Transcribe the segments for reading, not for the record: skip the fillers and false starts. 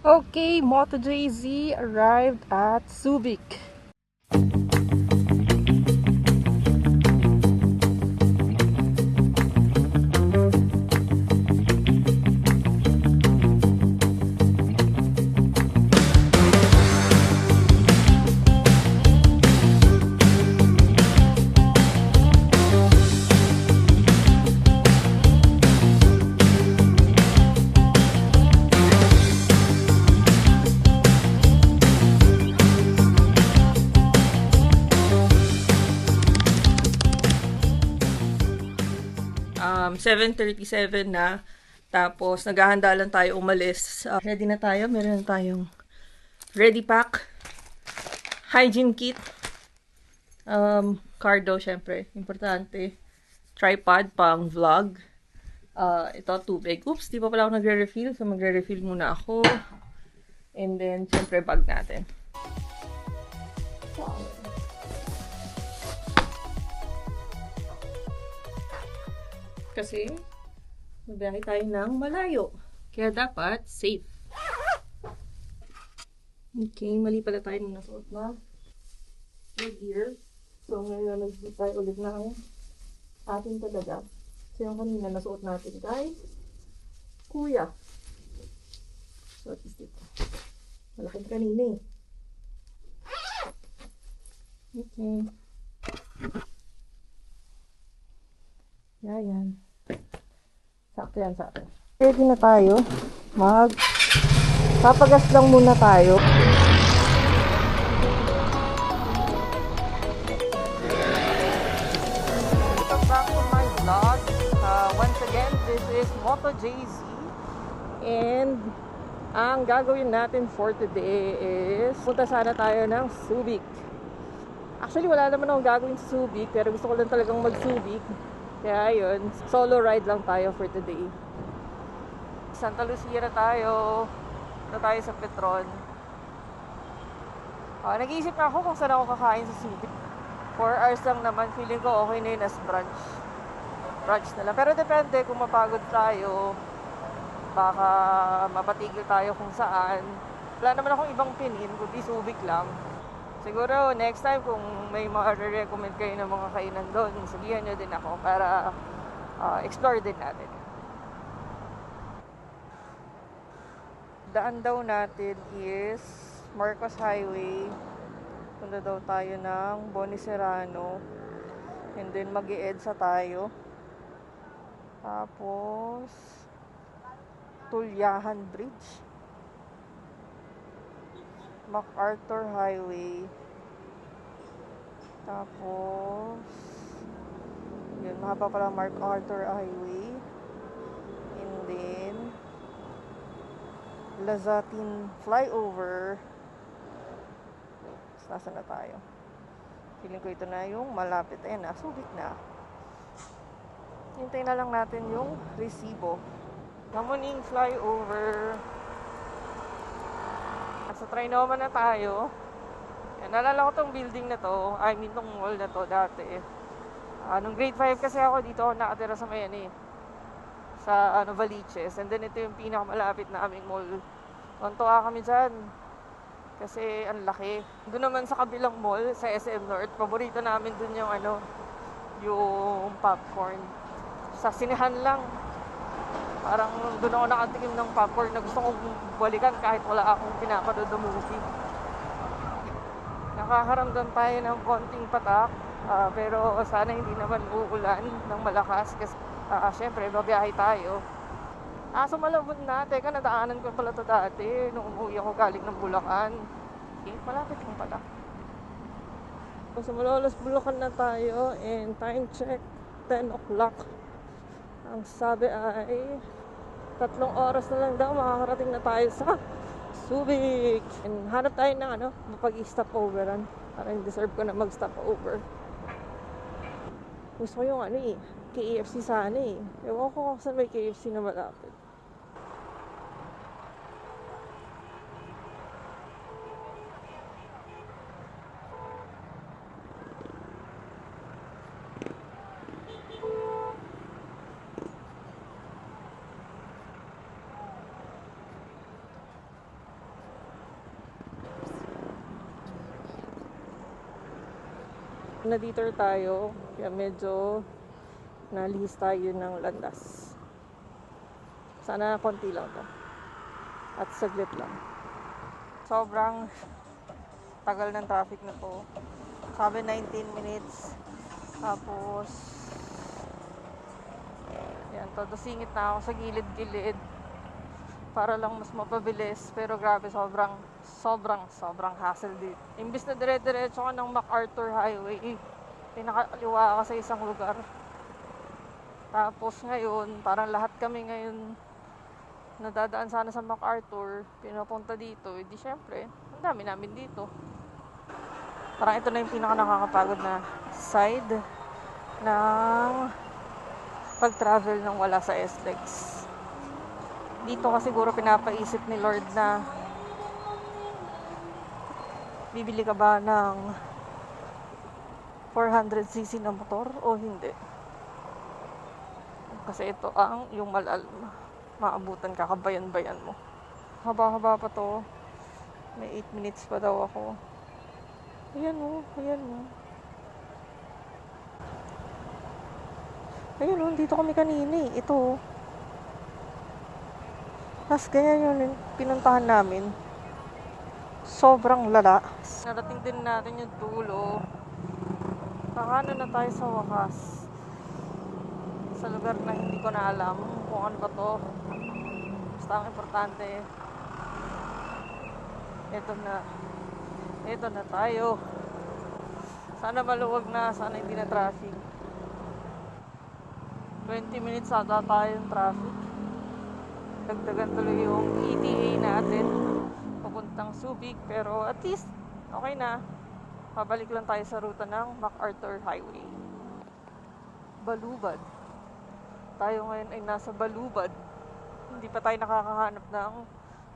Okay, Moto JZ arrived at Subic. Um, 7:37 na. Tapos, naghahanda lang tayo umalis. Ready na tayo. Meron na tayong ready pack, hygiene kit, cardo, syempre, importante. Tripod, pang vlog. Ito, tubig. Oops, di pa pala ako nagre-refill. So, magre-refill muna ako. And then, syempre, bag natin. Kasi, mabiyahe tayo ng malayo. Kaya dapat, safe. Okay, mali pala tayo nung nasuot na gear. So, ngayon, nag-suot tayo ulit ng atin talaga. So, yung kanina nasuot natin kay Kuya. So, at least ito. Malaking kanina eh. Okay. Yan. Sakto yan sa atin. Ready na tayo. Papagas lang muna tayo. Welcome back to my vlog. Once again, this is Moto JZ. And ang gagawin natin for today is punta sana tayo ng Subic. Actually, wala naman akong gagawin sa Subic, pero gusto ko lang talagang mag-Subic. Kaya yun, solo ride lang tayo for today. Santa Lucia na tayo. Na tayo sa Petron. Nag-iisip na ako kung saan ako kakain sa Subic. 4 hours lang naman, feeling ko okay na yun as brunch. Brunch na lang. Pero depende kung mapagod tayo. Baka mapatigil tayo kung saan. Wala naman akong ibang pinin, kundi Subic lang. Siguro next time kung may ma-recommend kayo ng mga kainan doon, sabihan nyo din ako para explore din natin. Daan daw natin is Marcos Highway. Punta daw tayo ng Bonicerano. And then mag-i-EDSA tayo. Tapos Tulyahan Bridge. MacArthur Highway. Tapos yun, mahaba pala MacArthur Highway. And then Lazatin Flyover. Nasa na tayo? Feeling ko ito na yung malapit. Ayan na, Subic na. Hintayin na lang natin yung resibo. Kamuning Flyover. Sa Trinoma na tayo. Yan, nalala ko tong building na to. I mean, tong mall na to dati. Nung grade 5 kasi ako, dito ako nakatira sa Mayan sa Valiches. And then ito yung pinakamalapit na aming mall. Tuntua kami dyan. Kasi ang laki. Doon naman sa kabilang mall, sa SM North, paborito namin doon yung yung popcorn. Sa sinehan lang. Parang doon ako nakatikim ng popcorn na gusto kong balikan kahit wala akong pinapanood na movie. Nakakaramdam tayo ng konting patak. Pero sana hindi naman uulan ng malakas kasi syempre babiyahe tayo. Sumalabon na. Teka, nadaanan ko pala ito dati nung umuwi ako galing ng Bulacan. Malapit lang pala. So Malolos, Bulacan na tayo and time check 10 o'clock. Ang sabi ay 3 oras na lang daw makakarating na tayo sa Subic. And hanap tayo ng mapag-stopoveran. Parang deserve ko na mag-stopover. Gusto ko yung KFC sana eh. Ewan ko kung saan may KFC na malapit. Na-deter tayo, kaya medyo nalihis tayo ng landas. Sana konti lang to. At saglit lang. Sobrang tagal ng traffic na to. Sabi 19 minutes. Tapos yan, todo singit na ako sa gilid-gilid para lang mas mapabilis. Pero grabe, sobrang hassle dito. Imbis na dire-diretso ka ng MacArthur Highway, pinakaliwa ka sa isang lugar. Tapos ngayon, parang lahat kami ngayon nadadaan sana sa MacArthur, pinapunta dito. Di syempre, ang dami namin dito. Parang ito na yung pinaka nakakapagod na side ng pag-travel nang wala sa SLEX. Dito kasi siguro pinapaisip ni Lord na bibili ka ba ng 400cc na motor o hindi. Kasi ito ang yung maabutan ka, kabayan-bayan mo. Haba-haba pa to. May 8 minutes pa daw ako. Ayan o, ayan o. Ayun o, dito kami kanina eh. Ito o. Tapos ganyan yung pinuntahan namin. Sobrang lala. Narating din natin yung dulo. Kakanan na tayo sa wakas. Sa lugar na hindi ko na alam kung ano ba to. Basta ang importante, ito na tayo. Sana maluwag na, sana hindi na traffic. 20 minutes ata tayong traffic. Dagdagan tuloy yung ETA natin papuntang Subic, pero at least okay na. Pabalik lang tayo sa ruta ng MacArthur Highway. Balubad. Tayo ngayon ay nasa Balubad. Hindi pa tayo nakakahanap ng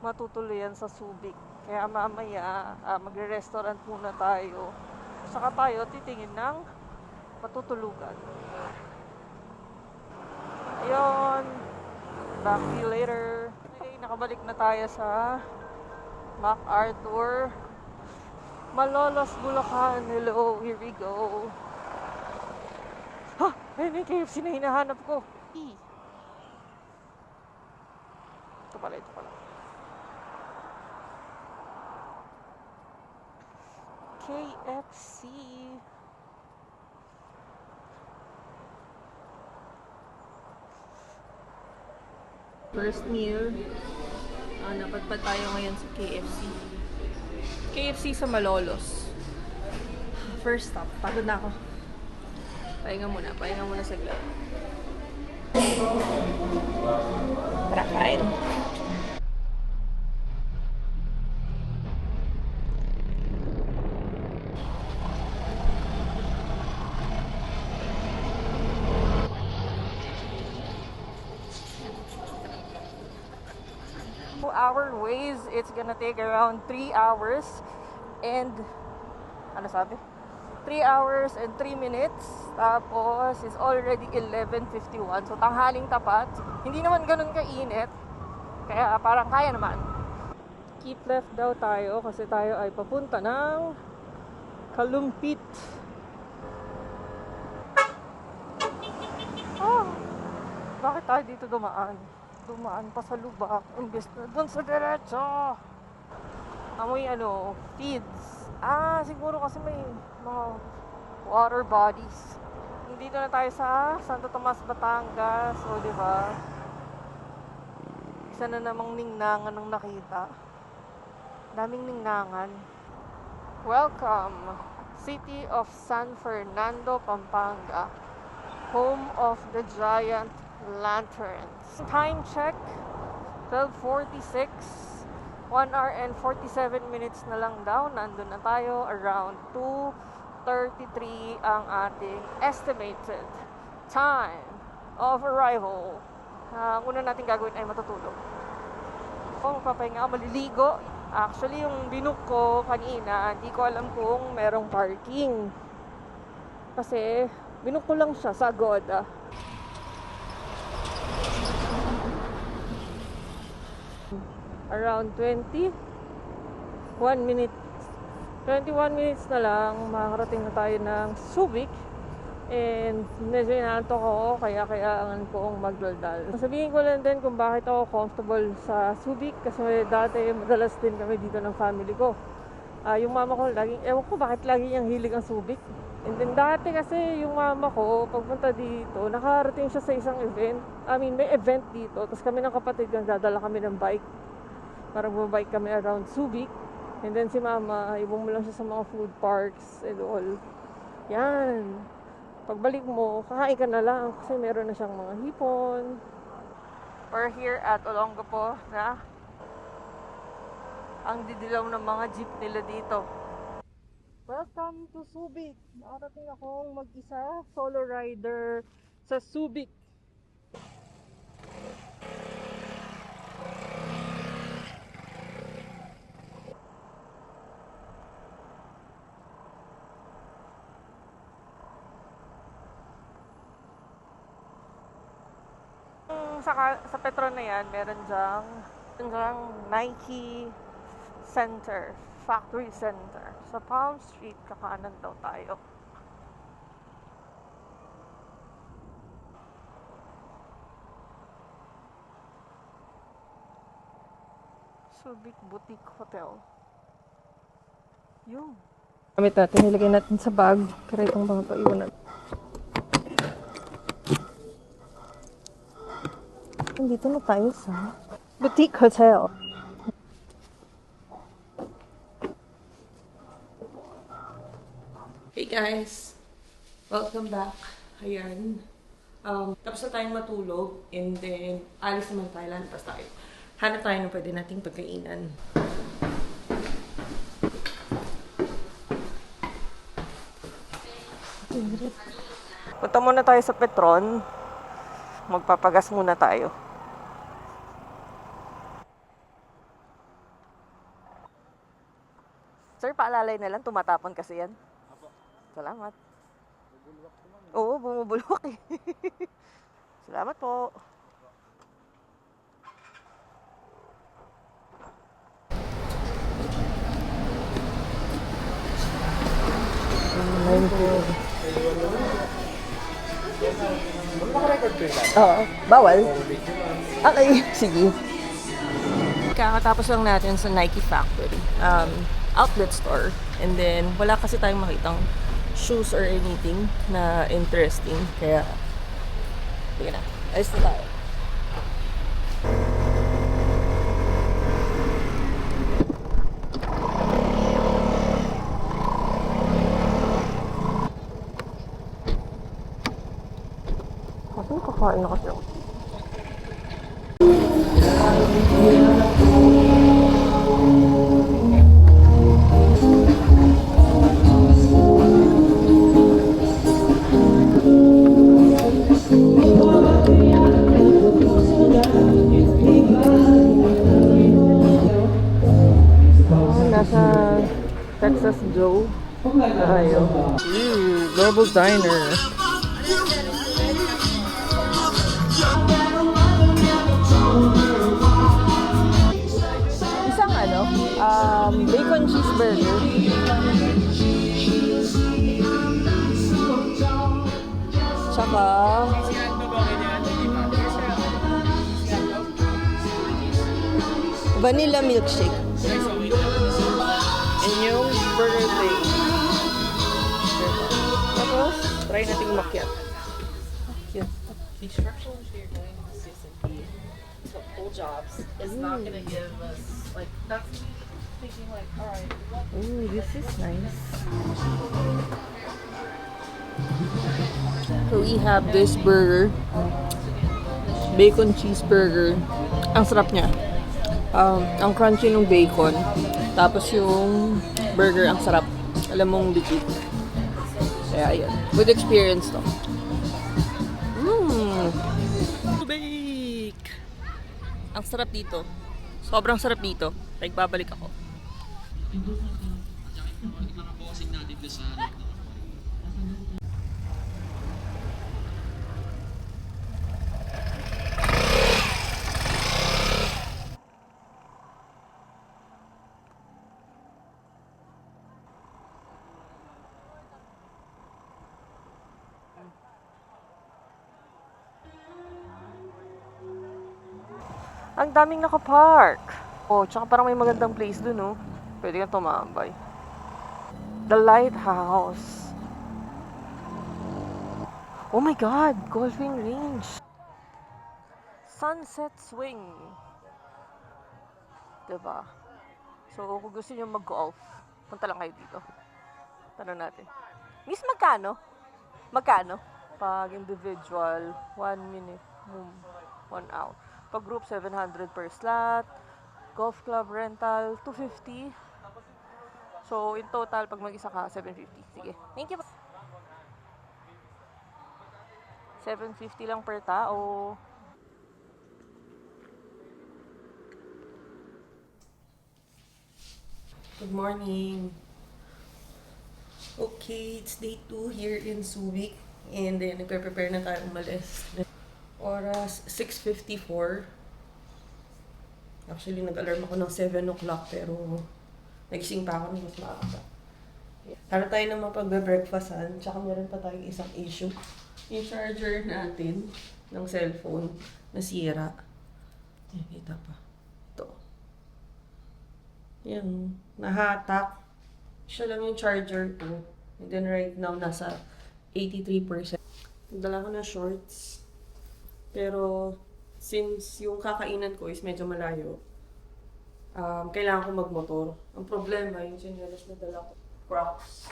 matutuluyan sa Subic. Kaya mamaya magre-restaurant muna tayo. Saka tayo titingin ng matutulugan. Ayun. Back to you later. Okay, nakabalik na tayo sa MacArthur. Malolos, Bulacan. Hello, here we go. Ha! Ayun yung KFC na hinahanap ko. Ito pala. KFC. First meal. Napadpad tayo ngayon sa KFC. KFC sa Malolos. First stop. Pagod na ako. Pahinga muna saglit. Tara, kain. Our ways, it's gonna take around 3 hours and 3 hours and 3 minutes. Tapos it's already 11:51, so tanghaling tapat. Hindi naman ganun kainit, kaya parang kaya naman. Keep left daw tayo kasi tayo ay papunta ng Kalumpit. Bakit tayo dito dumaan pa sa lubak imbes na dun sa diretso? Amoy feeds. Siguro kasi may mga water bodies. Dito na tayo sa Santo Tomas, Batangas. O diba, isa na namang ningnangan ang nakita. Daming ningnangan. Welcome, City of San Fernando, Pampanga, home of the giant lanterns. Time check, 12:46. 1 hour and 47 minutes na lang daw. Nandun na tayo around 2:33 ang ating estimated time of arrival. Ang una natin gagawin ay matutulog. Magpapahinga ako, maliligo. Actually, yung binook ko kanina, hindi ko alam kung merong parking. Kasi binook ko lang siya sa Agoda. Around 21 minutes 21 minutes na lang, makakarating na tayo ng Subic. And medyo inaantok ako, kaya kailangan kong magdaldal. Sabihin ko lang din kung bakit ako comfortable sa Subic, kasi dati madalas din kami dito ng family ko. Yung mama ko laging, ewan ko bakit lagi niyang hilig ang Subic. And then dati kasi yung mama ko, pagpunta dito, nakarating siya sa isang event. May event dito. Tapos kami ng kapatid ko, dadala kami ng bike. Parang bumabike kami around Subic. And then si mama, ibang mo lang siya sa mga food parks and all. Yan. Pagbalik mo, kakain ka na lang kasi meron na siyang mga hipon. We're here at Olongapo na ang didilaw ng mga jeep nila dito. Welcome to Subic. Nakarating akong mag-isa, solo rider sa Subic. Sa Petron na yan, meron dyang Nike Center, Factory Center. Sa Palm Street, kakanan daw tayo. Subic Boutique Hotel. Yun. Gamit natin, nilagay natin sa bag. Kaya itong bang ito, iwan natin. Dito na tayo sa Boutique Hotel. Hey guys! Welcome back. Ayan. Tapos na tayong matulog and then alis naman tayo, lalabas tayo. Hanap tayo ng pwede nating pagkainan. Punta muna tayo sa Petron. Magpapagas muna tayo. Sir, paalalay na lang, tumatapon kasi yan. Salamat. Oo, bumubulwak eh. Salamat po. Oo, bawal. Okay, sige. Kakatapos lang natin sa Nike Factory. Outlet store. And then, wala kasi tayong makitang shoes or anything na interesting. Kaya, sige na. Ayos na tayo. Kasi kakain na kasi ako. Nasa Texas Joe tayo. Global Diner. Isang bacon cheeseburger. Tsaka vanilla milkshake. And yung burger thing. Tapos, try natin makyat. Cute. The structural engineer going to CSNP to pull jobs is not going to give us, like, that's me thinking, like, alright, what? Ooh, this is nice. So we have this burger. Bacon cheeseburger. Ang sarap niya. Ang crunchy ng bacon. Tapos yung burger, ang sarap. Alam mong legit. Kaya ayun. Good experience to. Bake! Ang sarap dito. Sobrang sarap dito. Like, babalik ako. Ang daming nakapark. Oh, tsaka parang may magandang place dun, oh. Pwede kang tumambay. The Lighthouse. Oh my God! Golfing range. Sunset Swing. Diba? So, kung gusto niyo mag-golf, punta lang kayo dito. Tanong natin. Miss, magkano? Magkano? Pag individual, 1 minute, 1 hour. Pag group, 700 per slot. Golf club rental, 250. So, in total, pag mag-isa ka, 750. Sige. Thank you. 750 lang per tao. Good morning. Okay, it's day 2 here in Subic. And then, nagpe-prepare na tayo umalis. Oras, 6:54. Actually, nag-alarm ako ng 7 o'clock pero nagising pa ako ng mas maaga. Para tayo na mapagbe-breakfastan, tsaka meron pa tayong isang issue. Yung charger natin ng cellphone nasira. Ayan, kita pa. Ito. Yan, nahatak. Siya lang yung charger ko. And then right now, nasa 83%. Nagdala ko na shorts. Pero, since yung kakainan ko is medyo malayo, kailangan ko magmotor. Ang problema, yung chinelas na dala ko, Crocs.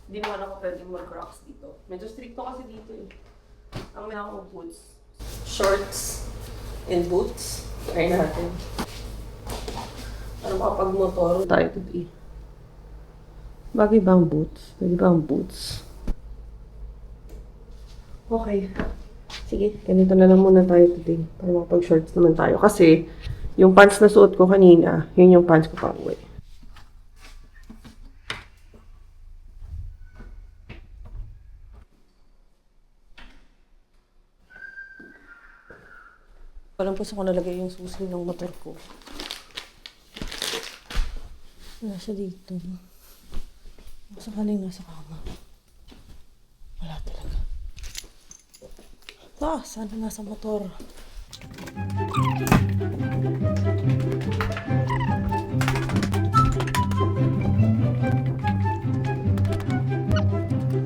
Hindi naman ako pwedeng mag-Crocs dito. Medyo stricto kasi dito eh. Ang may ako boots. Shorts and boots. Try natin. Para makapag-motor tayo today. Bagay ba ang boots? Bagay ba ang boots? Okay. Sige, ganito na lang muna tayo today. Para makapag-shorts naman tayo. Kasi, yung pants na suot ko kanina, yun yung pants ko pa uwi. Walang po sa ko nalagay yung susi ng motor ko. Wala siya dito. Sakaling nasa kama. Wala talaga. Sana nasa motor.